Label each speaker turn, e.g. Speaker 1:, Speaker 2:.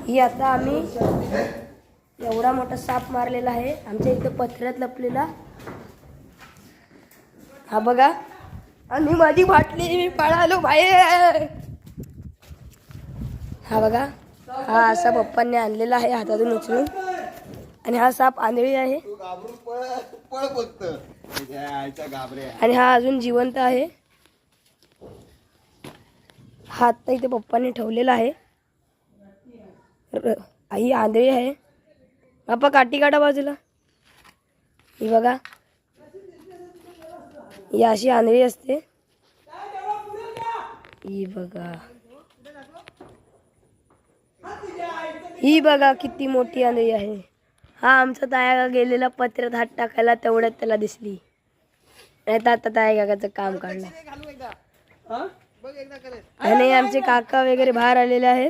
Speaker 1: ही आता आम्ही एवढा मोठा साप मारलेला आहे आमच्या इथं पत्र्यात लपलेला. हा बघा, आणि माझी बाटली मी पळालो बाहेर. हा बघा, हा असा पप्पांनी आणलेला आहे हातातून उचलून. आणि हा साप आंधळी आहे आणि हा अजून जिवंत आहे. हा आत्ता इथे पप्पांनी ठेवलेला आहे. आई आंधळी आहे. बाप्पा काठी काढा बाजूला. ही बघा, ही अशी आंधळी असते. ही बघा, ही बघा किती मोठी आंधळी आहे. हा आमचा ताया गेलेला पत्र्यात हात टाकायला, तेवढ्यात त्याला दिसली. नाही तर आता ताया काकाचं काम काढलं. आणि आमचे काका वगैरे बाहेर आलेले आहेत.